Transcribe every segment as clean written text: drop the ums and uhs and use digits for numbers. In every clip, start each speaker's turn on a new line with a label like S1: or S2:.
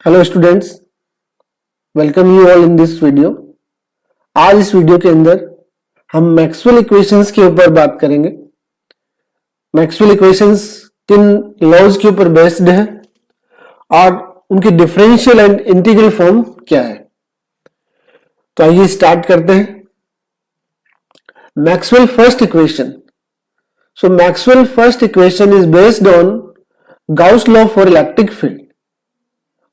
S1: Hello students, welcome you all in this video. आज इस video के अंदर हम मैक्सवेल इक्वेशंस के ऊपर बात करेंगे। मैक्सवेल इक्वेशंस किन लॉज के ऊपर बेस्ड है और उनकी डिफरेंशियल एंड इंटीग्रल फॉर्म क्या है। तो आइए स्टार्ट करते हैं। Maxwell first equation. So Maxwell first equation is based on Gauss law for electric field.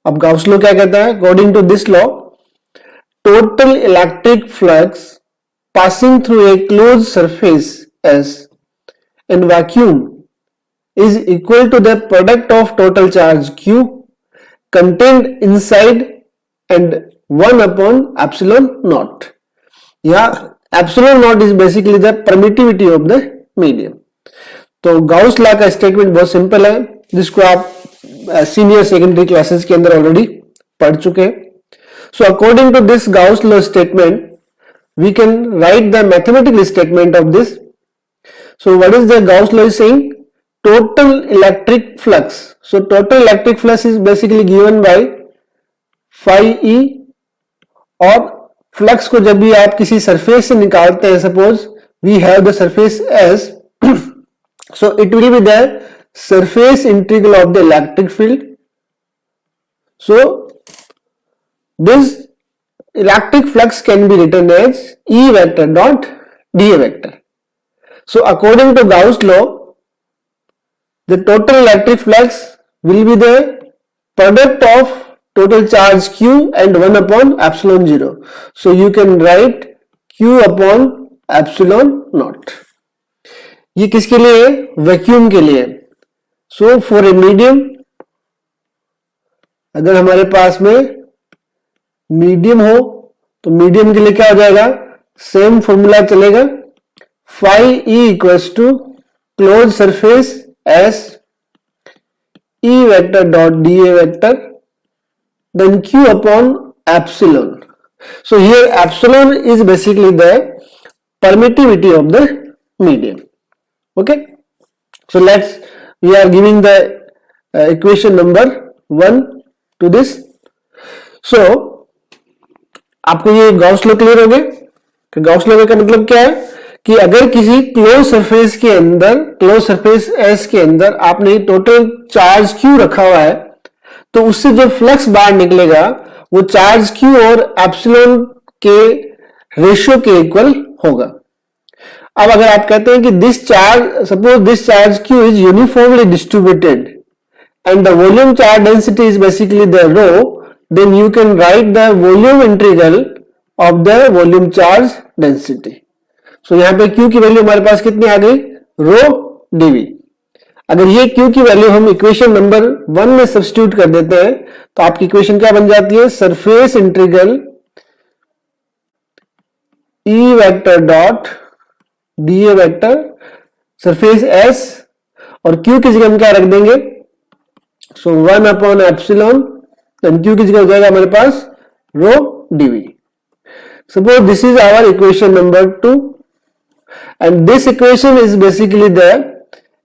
S1: अब गाउस लॉ क्या कहता है? According to this law, total electric flux passing through a closed surface S in vacuum is equal to the product of total charge Q contained inside and 1 upon epsilon naught. या epsilon naught is basically the permittivity of the medium. तो Gauss law का statement बहुत simple है, जिसको आप senior secondary classes के अंदर already पढ़ चुके हैं। So according to this Gauss law statement we can write the mathematical statement of this. So what is the Gauss law is saying? Total electric flux. So total electric flux is basically given by phi E, और flux को जब भी आप किसी surface से निकालते हैं, suppose we have the surface S, so it will be the surface integral of the electric field. So this electric flux can be written as E vector dot dA vector. So according to Gauss law, the total electric flux will be the product of total charge Q and 1 upon epsilon 0. So you can write Q upon epsilon naught. ये किसके लिए है? Vacuum के लिए। So for a medium, अगर हमारे पास में medium हो तो मीडियम के लिए क्या हो जाएगा? सेम फॉर्मूला चलेगा, phi E equals to closed surface S E vector dot D A vector then Q upon epsilon. So here epsilon is basically the permittivity of the medium. Okay, so let's we are giving the equation number 1 to this. So आपको ये Gauss law clear हो गया कि Gauss law का मतलब क्या है कि अगर किसी क्लोज सरफेस के अंदर, क्लोज सरफेस एस के अंदर आपने टोटल चार्ज क्यू रखा हुआ है, तो उससे जो फ्लक्स बाहर निकलेगा वो चार्ज क्यू और एप्सिलॉन के रेशियो के इक्वल होगा. अब अगर आप कहते हैं कि this charge, suppose this charge Q is uniformly distributed and the volume charge density is basically the rho, then you can write the volume integral of the volume charge density. So यहां पे Q की value हमारे पास कितनी आ गई? रो dV. अगर ये Q की वैल्यू हम इक्वेशन नंबर 1 में सब्स्टिट्यूट कर देते हैं तो आपकी इक्वेशन क्या बन जाती है? Surface integral E vector dot dA vector surface S, और Q की जगह हम क्या रख देंगे? सो 1 अपॉन एप्सिलॉन, then Q की जगह हो जाएगा हमारे पास रो dV. Suppose this is our equation number 2 and this equation is basically the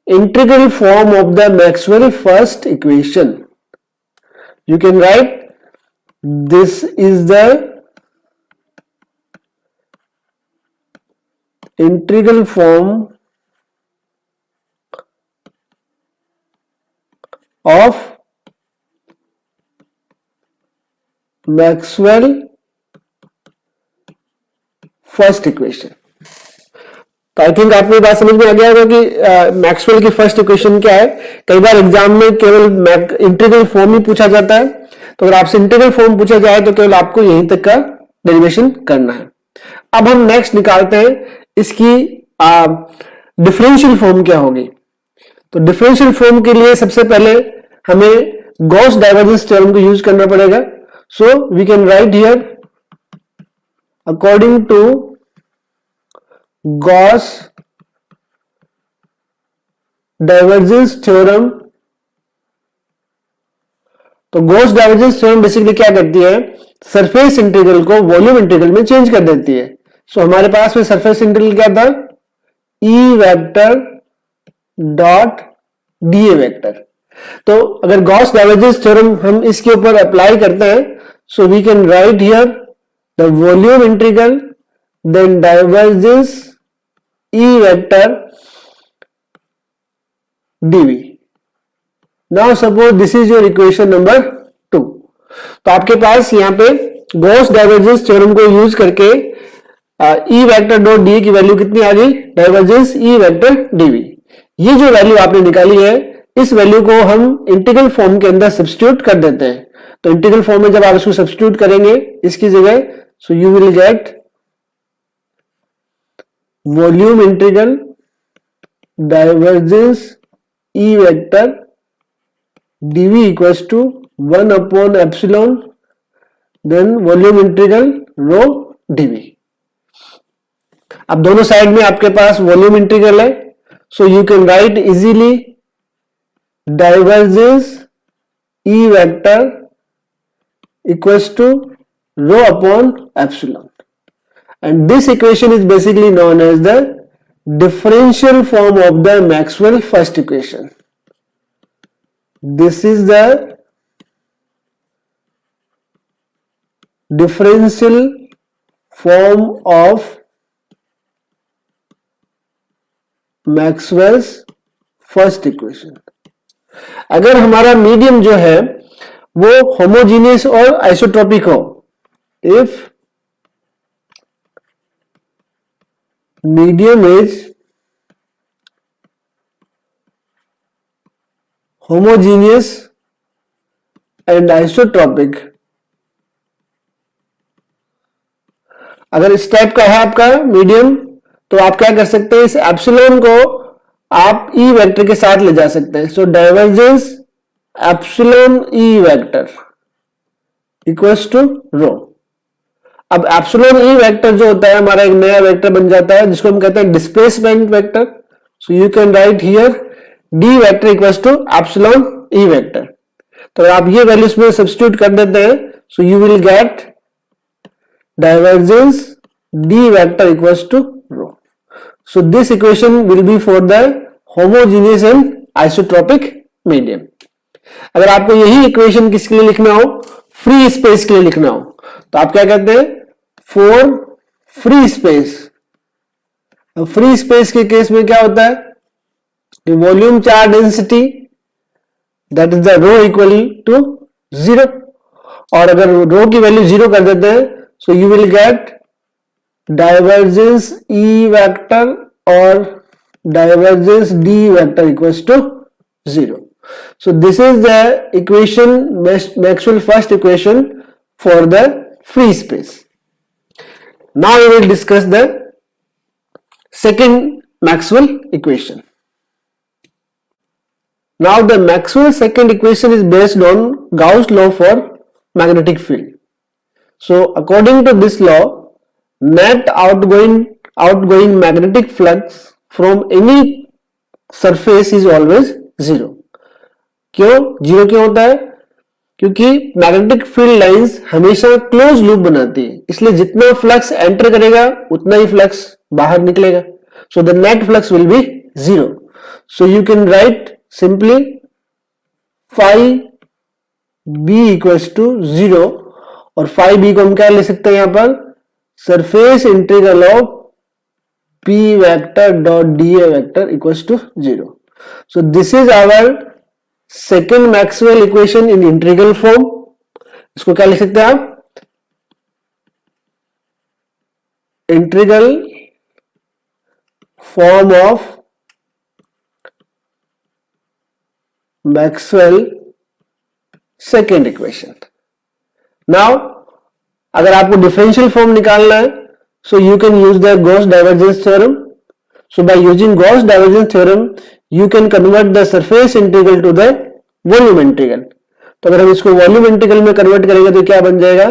S1: integral form of the Maxwell first equation. You can write this is the integral form of Maxwell first equation. तो I think आपको ये बात समझ में आ गया होगा कि Maxwell की फर्स्ट इक्वेशन क्या है. कई बार एग्जाम में केवल इंटीग्रल फॉर्म ही पूछा जाता है, तो अगर आपसे इंटीग्रल फॉर्म पूछा जाए तो केवल आपको यहीं तक का डेरिवेशन करना है. अब हम नेक्स्ट निकालते हैं इसकी डिफरेंशियल फॉर्म क्या होगी. तो डिफरेंशियल फॉर्म के लिए सबसे पहले हमें गॉस डाइवर्जेंस थ्योरम को यूज करना पड़ेगा. So we can write here according to Gauss divergence theorem. तो गॉस डाइवर्जेंस थ्योरम बेसिकली क्या करती है? सरफेस इंटीग्रल को वॉल्यूम इंटीग्रल में चेंज कर देती है. सो हमारे पास में सरफेस इंटीग्रल क्या था? E vector dot dA vector. तो अगर गॉस डाइवर्जेंस थ्योरम हम इसके ऊपर अप्लाई करते हैं, so we can write here the volume integral then divergence E vector dv. Now suppose this is your equation number 2. तो आपके पास यहाँ पे गॉस डाइवर्जेंस थ्योरम को यूज करके E वेक्टर डॉट डी की वैल्यू कितनी आ गई, डाइवर्जेंस E वेक्टर dv. ये जो वैल्यू आपने निकाली है, इस वैल्यू को हम इंटीग्रल फॉर्म के अंदर सब्स्टिट्यूट कर देते हैं. तो इंटीग्रल फॉर्म में जब आप इसको सब्स्टिट्यूट करेंगे इसकी जगह, so you will get volume integral divergence E vector dv equals to 1 upon epsilon then volume integral rho dv. अब दोनों साइड में आपके पास वॉल्यूम इंटीग्रल है, so you can write easily divergence E vector equals to rho upon epsilon. And this equation is basically known as the differential form of the Maxwell first equation. This is the differential form of Maxwell's first equation. अगर हमारा medium जो है वो homogeneous और isotropic हो, if medium is homogeneous and isotropic, अगर इस type का है आपका मीडियम, तो आप क्या कर सकते हैं, इस एप्सिलॉन को आप E वेक्टर के साथ ले जा सकते हैं. So divergence epsilon E vector equals to rho. अब एप्सिलॉन E वेक्टर जो होता है हमारा एक नया वेक्टर बन जाता है जिसको हम कहते हैं displacement vector. So you can write here D vector equals to epsilon E vector. तो आप ये वैल्यू इसमें सब्स्टिट्यूट कर देते हैं, so you will get divergence D vector equals to rho. So this equation will be for the homogeneous and isotropic medium. अगर आपको यही इक्वेशन किसके लिए लिखना हो, फ्री स्पेस के लिए लिखना हो, तो आप क्या कहते हैं, for free space. Free space के केस में क्या होता है, volume charge density that is the rho equal to 0. और अगर रो की वैल्यू 0 कर देते हैं, so you will get divergence E vector और divergence D vector equals to 0. So this is the equation, Maxwell first equation for the free space. Now we will discuss the second Maxwell equation. Now the Maxwell second equation is based on Gauss law for magnetic field. So according to this law, net outgoing magnetic flux from any surface is always 0. क्यों 0 क्यों होता है, क्योंकि magnetic field lines हमेशा close loop बनाती है, इसलिए जितना फ्लक्स एंटर करेगा उतना ही फ्लक्स बाहर निकलेगा. So the net flux will be 0. So you can write simply phi B equals to 0. और फाई बी को हम क्या ले सकते हैं, यहां पर surface integral of P vector dot D A vector equals to 0. So this is our second Maxwell equation in integral form. इसको क्या लिख सकते हैं आप, integral form of Maxwell second equation. Now अगर आपको डिफरेंशियल फॉर्म निकालना है, so you can use the Gauss divergence theorem. So by using Gauss divergence theorem you can convert the surface integral to the volume integral. तो अगर हम इसको volume integral में convert करेंगे तो क्या बन जाएगा,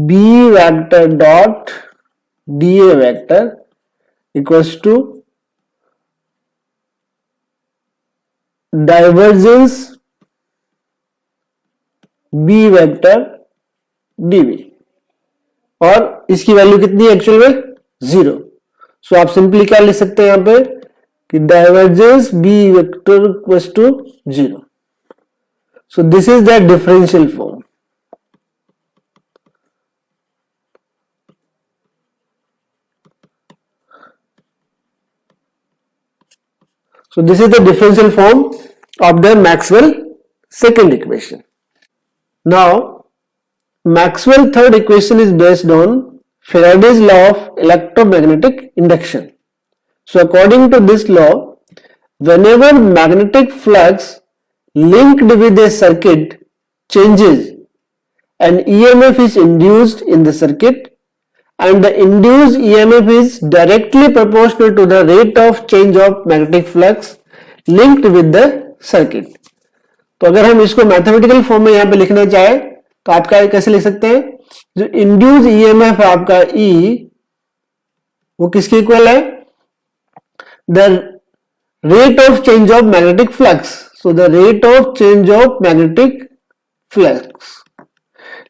S1: B vector dot DA vector equals to divergence B vector DV. और इसकी वैल्यू कितनी है एक्चुअल में 0. सो आप सिंपली क्या लिख सकते हैं यहां पे कि divergence B vector equals to 0. So this is the differential form. So this is the differential form of the Maxwell second equation. Now Maxwell third equation is based on Faraday's law of electromagnetic induction. So according to this law, whenever magnetic flux linked with a circuit changes, an EMF is induced in the circuit and the induced EMF is directly proportional to the rate of change of magnetic flux linked with the circuit. तो अगर हम इसको mathematical form में यहां पे लिखना चाहे तो आप क्या कैसे लिख सकते हैं, जो इंड्यूस ईएमएफ है आपका E वो किसके इक्वल है, the rate of change of magnetic flux. So the rate of change of magnetic flux.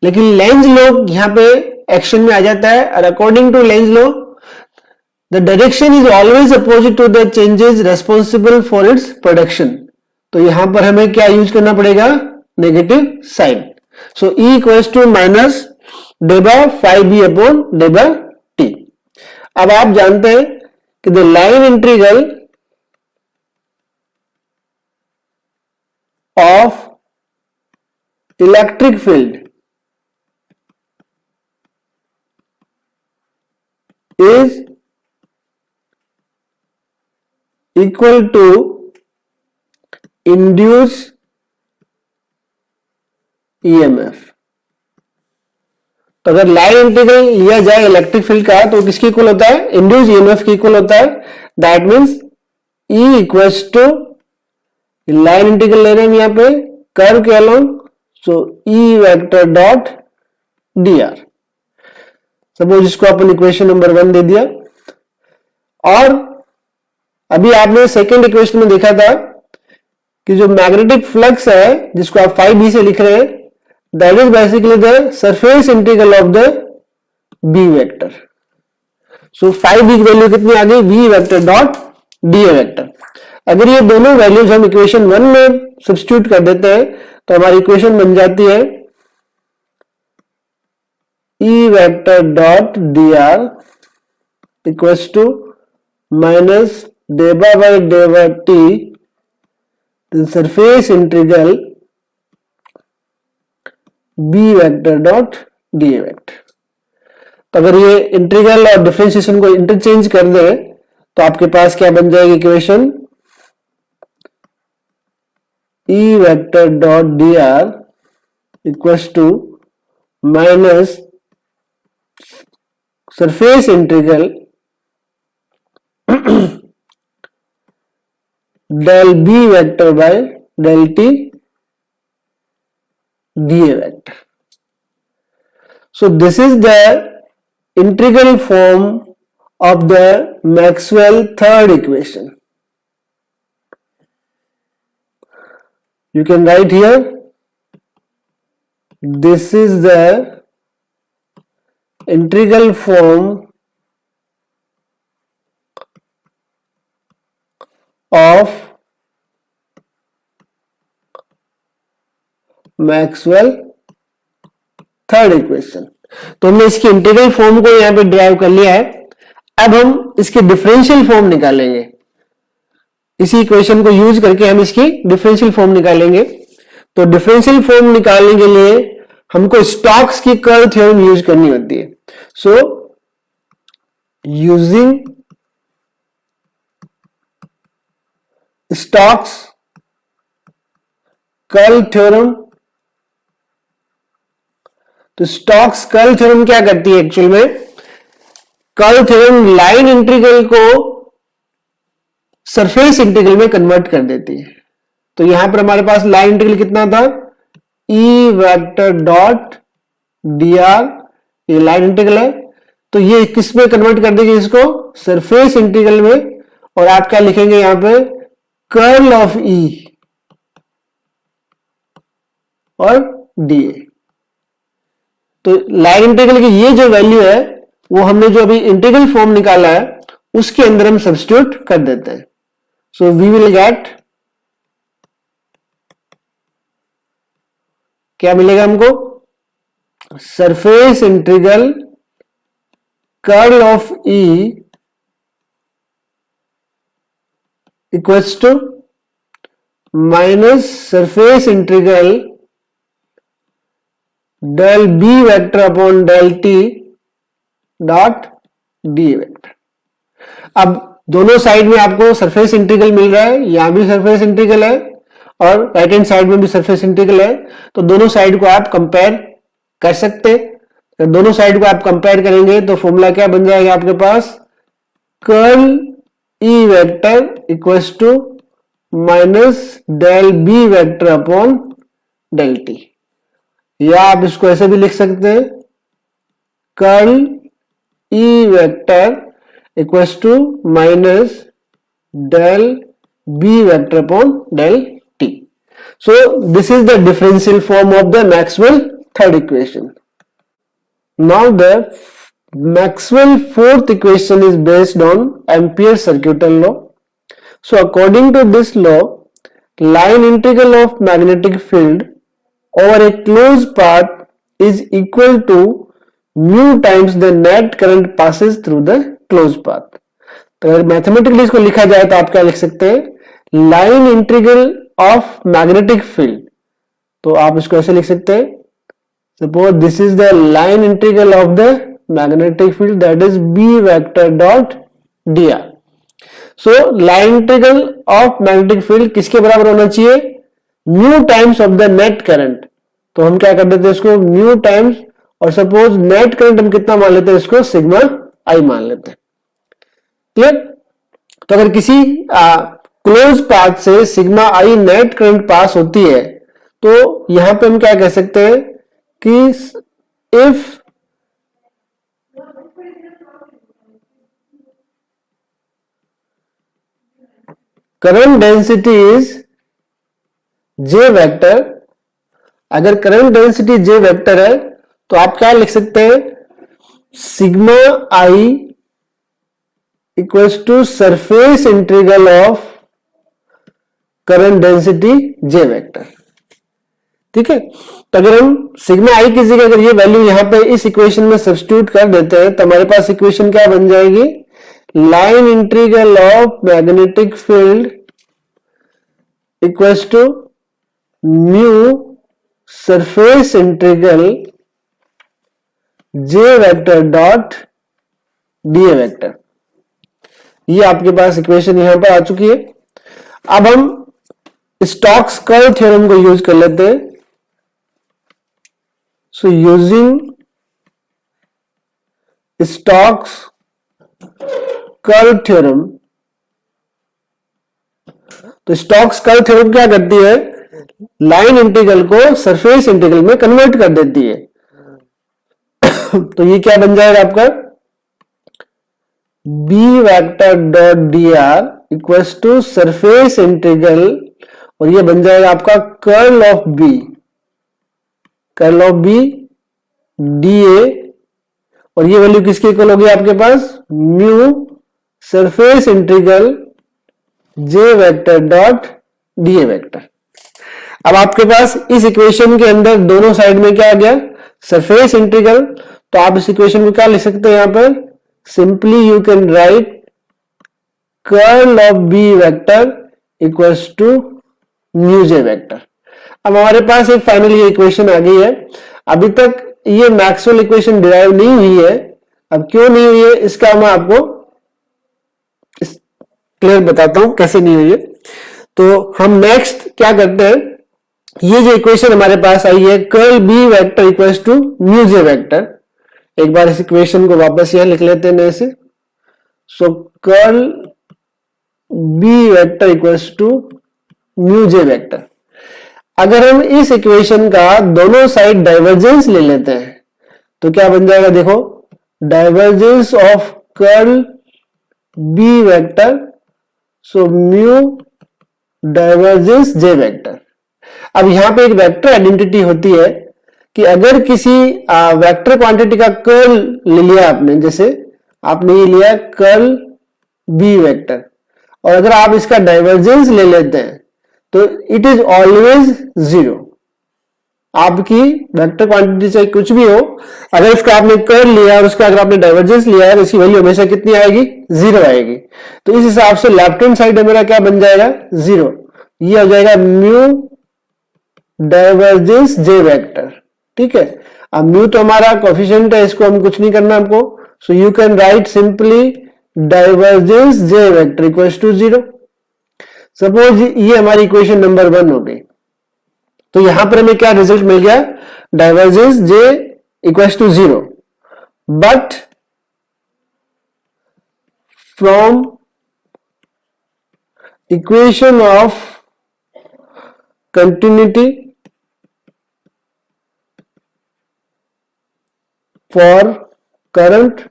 S1: लेकिन लेंज लॉ यहां पे एक्शन में आ जाता है और according to Lenz law the direction is always opposite to the changes responsible for its production. तो यहां पर हमें क्या यूज करना पड़ेगा, negative sign. So E equals to minus डेबा फाइव बी अपॉन डेबा टी. अब आप जानते हैं कि the line integral of electric field is equal to induced EMF. तो अगर लाइन इंटीग्रल लिया जाए इलेक्ट्रिक फील्ड का तो किसके इक्वल होता है, इंड्यूस ईएमएफ के इक्वल होता है. That means E equals to line integral ले रहे हैं यहां पे कर्व के along. So E vector dot D R. Suppose इसको अपन इक्वेशन नंबर 1 दे दिया. और अभी आपने सेकेंड इक्वेशन में देखा था कि जो मैग्नेटिक फ्लक्स है जिसको आप 5b से लिख रहे हैं that is basically the surface integral of the B vector. So 5b की वैल्यू कितनी आ गई, v vector dot D vector. अगर ये दोनों वैल्यूज हम इक्वेशन 1 में सब्स्टिट्यूट कर देते हैं तो हमारी इक्वेशन बन जाती है E vector dot dr equals to minus deba by deba t then surface integral B vector dot da vector. तो अगर ये इंटीग्रल और डिफरेंशिएशन को इंटरचेंज कर दे तो आपके पास क्या बन जाएगी equation, E vector dot dr equals to minus surface integral del B vector by del t dA vector. So this is the integral form of the Maxwell third equation. You can write here, this is the integral form of Maxwell third equation. तो हमने इसकी integral form को यहां पे drive कर लिया है. अब हम इसके डिफरेंशियल फॉर्म निकालेंगे. इसी इक्वेशन को यूज करके हम इसकी डिफरेंशियल फॉर्म निकालेंगे. तो डिफरेंशियल फॉर्म निकालने के लिए हमको स्टोक्स की कर्ल थ्योरम यूज करनी होती है. सो यूजिंग स्टोक्स कर्ल थ्योरम. तो स्टोक्स कर्ल थ्योरम क्या करती है एक्चुअल में, कर्ल थ्योरम लाइन इंटीग्रल को सरफेस इंटीग्रल में कन्वर्ट कर देती है. तो यहां पर हमारे पास लाइन इंटीग्रल कितना था, E vector dot D are, ये लाइन इंटीग्रल है. तो ये किस में कन्वर्ट कर देगी इसको, सरफेस इंटीग्रल में. और आप क्या लिखेंगे यहां पे, कर्ल ऑफ E और dA. तो लाइन इंटीग्रल की ये जो वैल्यू है वो हमने जो अभी इंटीग्रल फॉर्म निकाला है उसके अंदर हम सब्स्टिट्यूट कर देते हैं। सो वी विल गेट, क्या मिलेगा हमको, surface integral curl of E equals to minus surface integral del B vector upon del T dot D vector. अब दोनों साइड में आपको सरफेस इंटीग्रल मिल रहा है, यहां भी सरफेस इंटीग्रल है और राइट हैंड साइड में भी सरफेस इंटीग्रल है, तो दोनों साइड को आप कंपेयर कर सकते हैं। तो दोनों साइड को आप कंपेयर करेंगे तो फॉर्मूला क्या बन जाएगा आपके पास, curl E vector equals to minus del B vector upon del T, या आप इसको ऐसे भी लिख सकते हैं, curl E vector equals to minus del B vector upon del T. So this is the differential form of the Maxwell third equation. Now the Maxwell fourth equation is based on Ampere circuital law. So according to this law, line integral of magnetic field over a closed path is equal to mu times the net current passes through the closed path। तो अगर mathematically इसको लिखा जाए तो आप क्या लिख सकते हैं, line integral of magnetic field, तो आप इसको ऐसे लिख सकते हैं, suppose this is the line integral of the magnetic field that is B vector dot D R. So line integral of magnetic field किसके बराबर होना चाहिए, mu times of the net current. तो हम क्या कर देते हैं इसको म्यू टाइम्स, और सपोज नेट करंट हम कितना मान लेते हैं, इसको सिग्मा आई मान लेते हैं। क्लियर। तो अगर किसी क्लोज पाथ से सिग्मा आई नेट करंट पास होती है तो यहां पे हम क्या कह सकते हैं कि if current density is J vector, अगर करंट डेंसिटी जे वेक्टर है तो आप क्या लिख सकते हैं, sigma I equals to surface integral of current density J vector. ठीक है। तो अगर हम सिग्मा आई की जगह अगर ये वैल्यू यहां पे इस इक्वेशन में सब्स्टिट्यूट कर देते हैं तो हमारे पास इक्वेशन क्या बन जाएगी, line integral of magnetic field equals to mu surface integral J vector dot D vector. ये आपके पास इक्वेशन यहां पर आ चुकी है। अब हम स्टोक्स कर्ल थ्योरम को यूज कर लेते हैं। So using Stokes curl theorem, तो स्टोक्स कर्ल थ्योरम क्या करती है, लाइन इंटीग्रल को सरफेस इंटीग्रल में कन्वर्ट कर देती है। तो ये क्या बन जाएगा आपका, B vector dot D R equals to surface integral, और ये बन जाएगा आपका curl of B, curl of B D A, और ये वैल्यू किसके इक्वल होगी आपके पास, mu surface integral J vector dot D A vector. अब आपके पास इस इक्वेशन के अंदर दोनों साइड में क्या आ गया, सरफेस इंटीग्रल। तो आप इस इक्वेशन को क्या लिख सकते हैं, यहां पर simply you can write curl of B vector equals to mu J vector. अब हमारे पास एक फाइनल ये इक्वेशन आ गई है। अभी तक ये मैक्सवेल इक्वेशन डिराइव नहीं हुई है। अब क्यों नहीं हुई है इसका मैं आपको क्लियर बताता हूं कैसे नहीं हुई है। तो हम नेक्स्ट क्या करते हैं, ये जो इक्वेशन हमारे पास आई है curl B vector equals to mu J vector, एक बार इस इक्वेशन को वापस यहां लिख लेते हैं नए से। So curl B vector equals to mu J vector. अगर हम इस इक्वेशन का दोनों साइड डाइवर्जेंस ले लेते हैं तो क्या बन जाएगा, देखो divergence of curl B vector, so mu divergence J vector. अब यहां पे एक वेक्टर आइडेंटिटी होती है कि अगर किसी वेक्टर क्वांटिटी का कर्ल ले लिया आपने, जैसे आपने ये लिया कर्ल बी वेक्टर। और अगर आप इसका डाइवर्जेंस ले लेते हैं तो इट इज ऑलवेज जीरो। आपकी वेक्टर क्वांटिटी से कुछ भी हो, अगर उसका आपने कर्ल लिया और उसका अगर आपने डाइवर्जेंस लिया है तो इसकी वैल्यू हमेशा कितनी आएगी? जीरो आएगी। तो इस हिसाब से लेफ्ट हैंड साइड मेरा क्या बन जाएगा? जीरो। ये हो जाएगा म्यू डाइवर्जेंस जे वेक्टर। ठीक है, अब म्यू तो हमारा कोफिशिएंट है, इसको हम कुछ नहीं करना हमको। So you can write simply divergence J vector equals to zero. Suppose ये हमारी इक्वेशन नंबर 1 हो गई। तो यहां पर हमें क्या रिजल्ट मिल गया? Divergence J equals to zero, but from equation of continuity for current.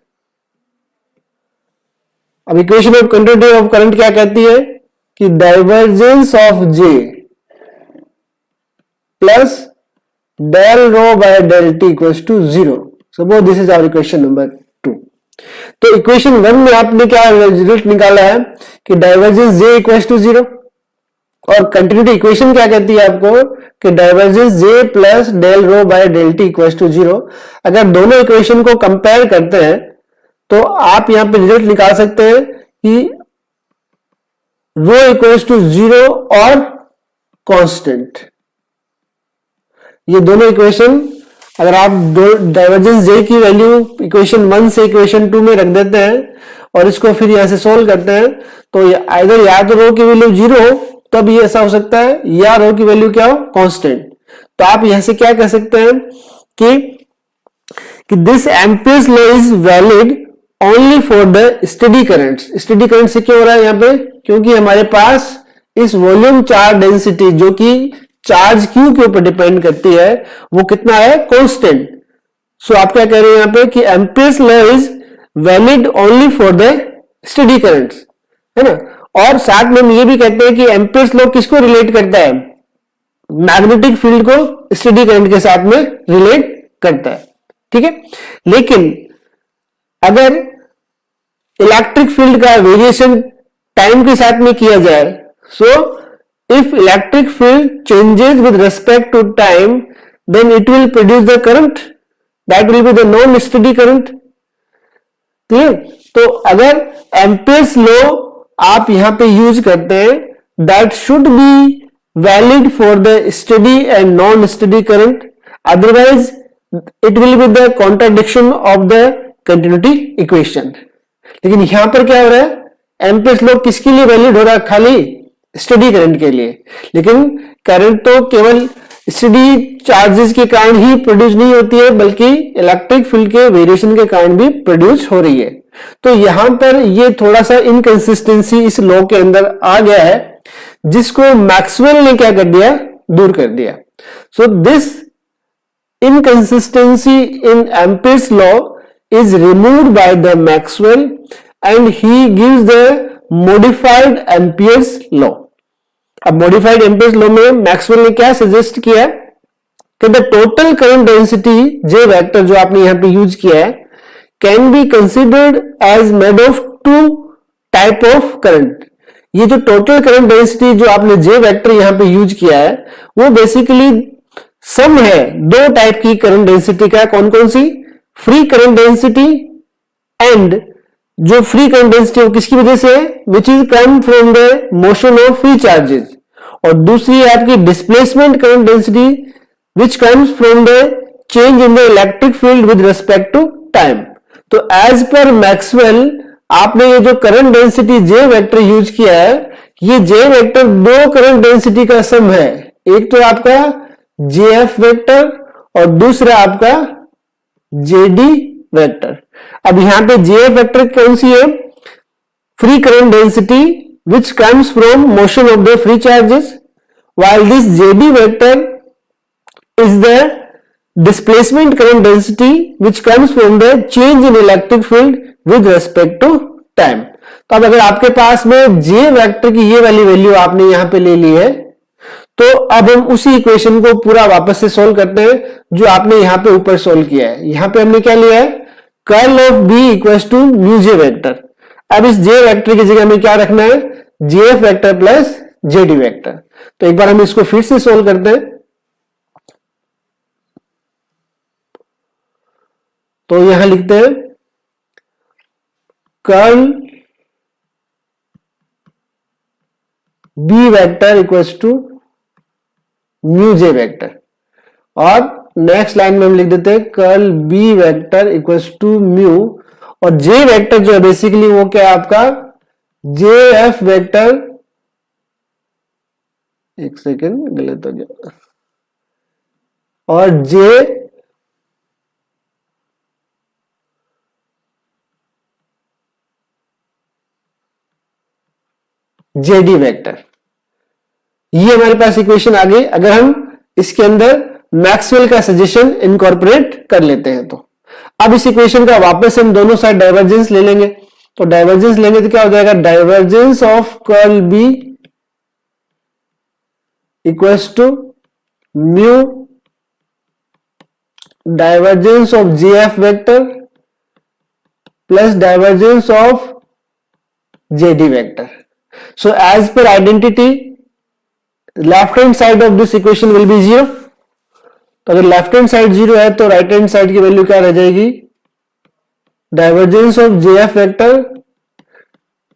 S1: अब equation of continuity of current क्या कहती है कि divergence of J plus del rho by del T equals to zero. Suppose this is our equation number 2। तो equation 1 में आपने क्या result निकाला है कि divergence J equals to zero, और कंटिन्यूटी इक्वेशन क्या कहती है आपको कि divergence J plus del rho by del T equals to zero. अगर दोनों इक्वेशन को कंपेयर करते हैं तो आप यहां पे रिजल्ट निकाल सकते हैं कि रो इक्वल्स टू जीरो और कांस्टेंट। ये दोनों इक्वेशन अगर आप डाइवर्जेंस जे की वैल्यू इक्वेशन 1 से इक्वेशन 2 में रख देते हैं और इसको फिर यहां से सोल्व करते हैं तो आइदर या तो रो की वैल्यू जीरो हो तब ये ऐसा हो सकता है, या रो की वैल्यू क्या हो? कांस्टेंट। तो आप यहां से क्या कह सकते हैं कि this Ampere's law is valid only for the steady currents. Steady current से क्यों हो रहा है यहां पे? क्योंकि हमारे पास इस वॉल्यूम चार्ज डेंसिटी जो कि चार्ज क्यू के ऊपर डिपेंड करती है वो कितना है? कांस्टेंट। सो आप क्या कह रहे हैं यहां पे कि Ampere's law is valid only for the steady currents, है ना। और साथ में हम ये भी कहते हैं कि एम्पियर्स लॉ किसको रिलेट करता है? मैग्नेटिक फील्ड को स्टेडी करंट के साथ में रिलेट करता है। ठीक है, लेकिन अगर इलेक्ट्रिक फील्ड का वेरिएशन टाइम के साथ में किया जाए, so if electric field changes with respect to time then it will produce the current that will be the non steady current. Clear? तो अगर एम्पियर्स लॉ आप यहां पे यूज करते हैं that should be valid for the steady and non steady current, otherwise it will be the contradiction of the continuity equation. लेकिन यहां पर क्या हो रहा है? एम्पियर्स लॉ किसके लिए वैलिड हो रहा है? खाली स्टेडी करंट के लिए। लेकिन करंट तो केवल स्टेडी चार्जेस के कारण ही प्रोड्यूस नहीं होती है, बल्कि इलेक्ट्रिक फील्ड के वेरिएशन के कारण भी प्रोड्यूस हो रही है। तो यहां पर ये थोड़ा सा इनकंसिस्टेंसी इस लॉ के अंदर आ गया है, जिसको मैक्सवेल ने क्या कर दिया? दूर कर दिया। So this inconsistency in Ampere's law is removed by the Maxwell and he gives the modified Ampere's law. अब modified Ampere's law में Maxwell ने क्या सजेस्ट किया है कि the total current density J vector जो आपने यहां पे यूज किया है can be considered as made of two type of current. ये जो total current density जो आपने J vector यहां पे यूज किया है वो बेसिकली सम है दो टाइप की करंट डेंसिटी का। कौन कौन सी? फ्री करंट डेंसिटी, एंड जो फ्री करंट डेंसिटी वो किसकी वजह से है? Which is come from the motion of free charges. और दूसरी है आपकी displacement current density which comes from the change in the electric field with respect to time. तो एज पर मैक्सवेल आपने ये जो current density J vector use किया है, ये जे वेक्टर दो करंट डेंसिटी का सम है। एक तो आपका जे एफ वेक्टर और दूसरा आपका जेडी वेक्टर। अब यहां पे जेएफ वेक्टर कौन सी है? Free current density which comes from motion of the free charges, while this jd vector is the displacement current density which comes from the change in electric field with respect to time. तो अब अगर आपके पास में j vector की ये वाली value आपने यहां पे ले ली है, तो अब हम उसी इक्वेशन को पूरा वापस से सोल्व करते हैं जो आपने यहां पे ऊपर सोल्व किया है। यहां पे हमने क्या लिया है? Curl of B equals to mu J vector. अब इस जे वेक्टर की जगह में क्या रखना है, JF vector plus JD vector. तो एक बार हम इसको फिर से सोल्व करते हैं। तो यहां लिखते हैं curl B vector equals to mu J vector, और नेक्स्ट लाइन में हम लिख देते हैं curl B vector equals to mu, और जे वेक्टर जो है बेसिकली वो क्या है आपका जे एफ वेक्टर, एक सेकेंड गलत हो गया, और जेडी वेक्टर। ये हमारे पास इक्वेशन आ गई। अगर हम इसके अंदर मैक्सवेल का सजेशन इनकॉर्पोरेट कर लेते हैं तो अब इस इक्वेशन का वापस हम दोनों साइड डाइवर्जेंस ले लेंगे। तो डाइवर्जेंस लेंगे तो क्या हो जाएगा, divergence of curl B equals to mu divergence of J F vector plus divergence of JD vector. So as per identity, left hand side of this equation will be 0. तो अगर लेफ्ट हैंड साइड 0 है तो right hand side की value क्या रह जाएगी, divergence of J F vector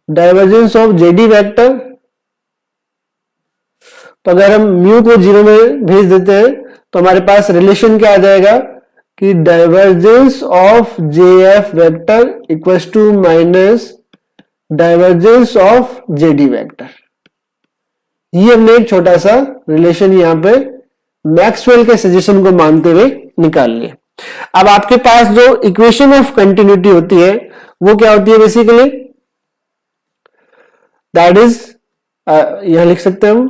S1: divergence of JD vector. तो अगर हम म्यू को 0 में भेज देते हैं तो हमारे पास रिलेशन क्या आ जाएगा कि divergence of J F vector equals to minus divergence of JD vector. ये हमने एक छोटा सा रिलेशन यहां पे मैक्सवेल के सजेशन को मानते हुए निकाल लिया। अब आपके पास जो इक्वेशन ऑफ कंटिन्यूटी होती है वो क्या होती है, बेसिकली दैट इज यहां लिख सकते हैं हम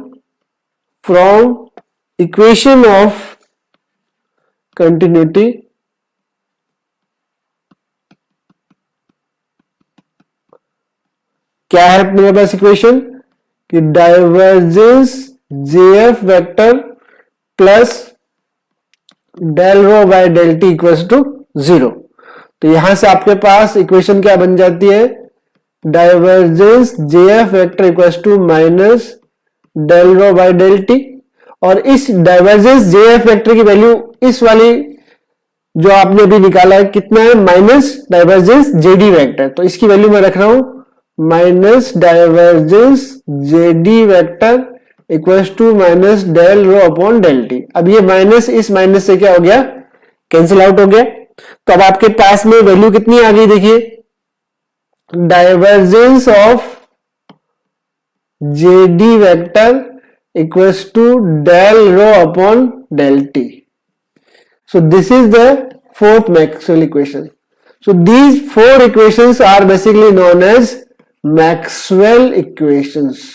S1: फ्रॉम इक्वेशन ऑफ कंटिन्यूटी क्या है मेरे पास इक्वेशन कि divergence JF vector plus del rho by del T equals to 0। तो यहां से आपके पास इक्वेशन क्या बन जाती है, divergence JF vector equals to minus del rho by del T, और इस डाइवर्जेंस जेएफ वेक्टर की वैल्यू इस वाली जो आपने अभी निकाला है कितना है, माइनस डाइवर्जेंस जेडी वेक्टर। तो इसकी वैल्यू मैं रख रहा हूं minus divergence JD vector equals to minus del rho upon del T. अब ये माइनस इस माइनस से क्या हो गया, कैंसिल आउट हो गया। तो अब आपके पास में वैल्यू कितनी आ गई, देखिए divergence of JD vector equals to del rho upon del T. So this is the fourth Maxwell equation. So these four equations are basically known as Maxwell equations.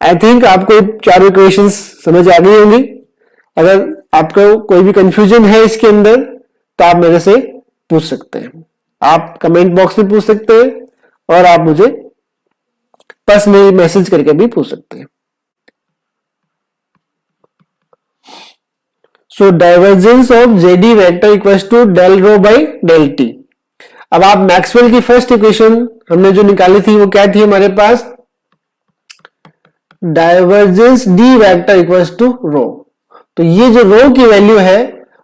S1: I think आपको चारों equations समझ आ गई होंगी। अगर आपको कोई भी confusion है इसके अंदर तो आप मेरे से पूछ सकते हैं, आप कमेंट बॉक्स में पूछ सकते हैं और आप मुझे पर्सनली मैसेज करके भी पूछ सकते हैं। So divergence of JD vector equals to del rho by del T. अब आप मैक्सवेल की फर्स्ट इक्वेशन हमने जो निकाली थी वो क्या थी हमारे पास, divergence D vector equals to rho. तो ये जो रो की वैल्यू है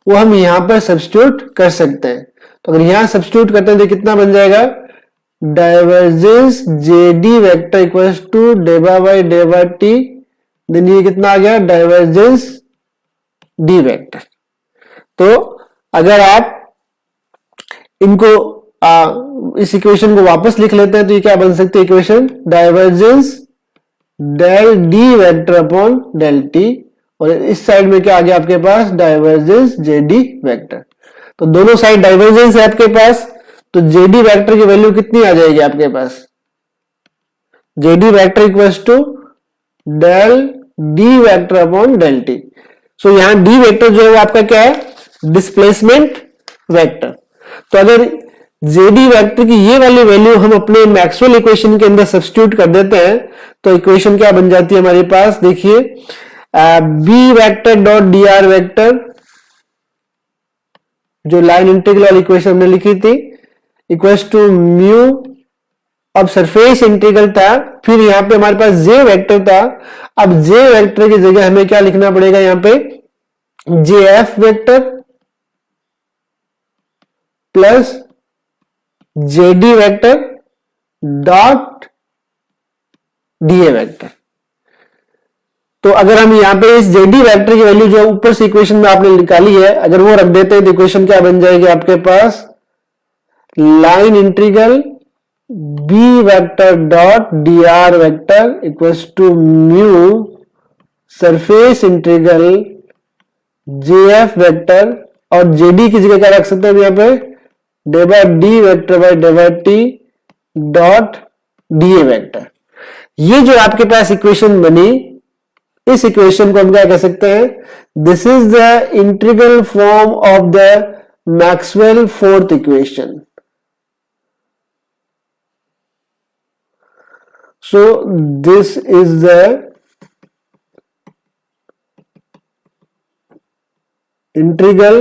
S1: वो हम यहां पर सब्स्टिट्यूट कर सकते हैं। तो अगर यहां सब्स्टिट्यूट करते हैं तो कितना बन जाएगा, divergence JD vector equals to डेबा बाई डेबा टी, देन ये कितना आ गया डाइवर्जेंस डी वेक्टर। तो अगर आप इनको इस इक्वेशन को वापस लिख लेते हैं तो ये क्या बन सकती है equation, divergence del D vector upon del T, और इस साइड में क्या आ गया आपके पास, डाइवर्जेंस जेडी वेक्टर। तो दोनों साइड डाइवर्जेंस है आपके पास, तो जेडी वेक्टर की वैल्यू कितनी आ जाएगी आपके पास, JD vector equals to del D vector upon del T. So यहां डी वेक्टर जो है वो आपका क्या है, डिस्प्लेसमेंट वेक्टर। तो अगर जेडी वेक्टर की ये वाली वैल्यू हम अपने मैक्सवेल इक्वेशन के अंदर सब्स्टिट्यूट कर देते हैं तो इक्वेशन क्या बन जाती है हमारे पास, देखिए B vector dot D R vector जो लाइन इंटीग्रल वाली इक्वेशन हमने लिखी थी, इक्वल्स टू म्यू, अब सरफेस इंटीग्रल था, फिर यहां पे हमारे पास जे वेक्टर था। अब जे वेक्टर की जगह हमें क्या लिखना पड़ेगा, यहां पे जे F vector plus JD vector dot DA vector. तो अगर हम यहां पे इस जेडी वेक्टर की वैल्यू जो ऊपर से इक्वेशन में आपने निकाली है, अगर वो रख देते हैं तो इक्वेशन क्या बन जाएगी आपके पास, line integral B vector dot D R vector equals to mu surface integral J F vector, और जेडी की जगह क्या रख सकते हैं हम यहां पे, d by D vector by d by T dot DA vector. ये जो आपके पास इक्वेशन बनी, इस इक्वेशन को हम क्या कह सकते हैं, this is the integral form of the Maxwell fourth equation. So this is the integral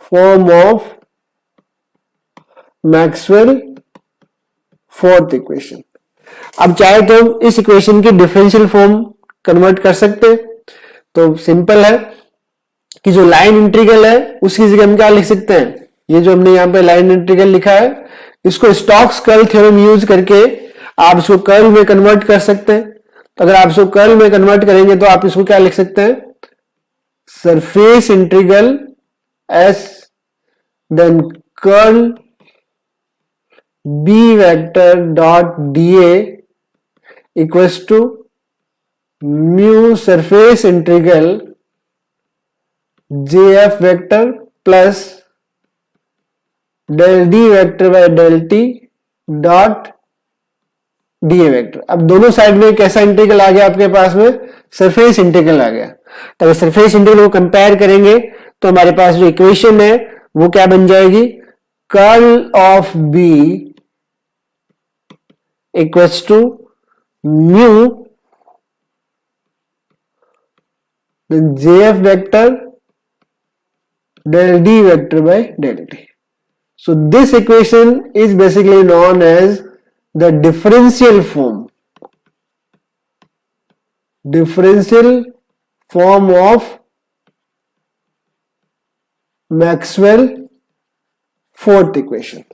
S1: form of Maxwell fourth equation। अब चाहे तो हम इस इक्वेशन की डिफरेंशियल फॉर्म कन्वर्ट कर सकते हैं। तो सिंपल है कि जो लाइन इंटीग्रल है उसकी जगह हम क्या लिख सकते हैं, ये जो हमने यहां पे लाइन इंटीग्रल लिखा है, इसको स्टोक्स कर्ल थ्योरम यूज करके आप इसको कर्ल में कन्वर्ट कर सकते हैं। तो अगर आप इसको कर्ल में कन्वर्ट करेंगे तो आप इसको क्या लिख सकते हैं, surface integral S then curl B vector dot DA equals to mu surface integral J F vector plus del D vector by del T dot DA vector. अब दोनों साइड में कैसा इंटीग्रल आ गया आपके पास में, सरफेस इंटीग्रल आ गया। तो अगर सरफेस इंटीग्रल को कंपेयर करेंगे तो हमारे पास जो इक्वेशन है वो क्या बन जाएगी, curl of B equals to mu J F vector del d vector by del t. So this equation is basically known as the differential form of Maxwell fourth equation।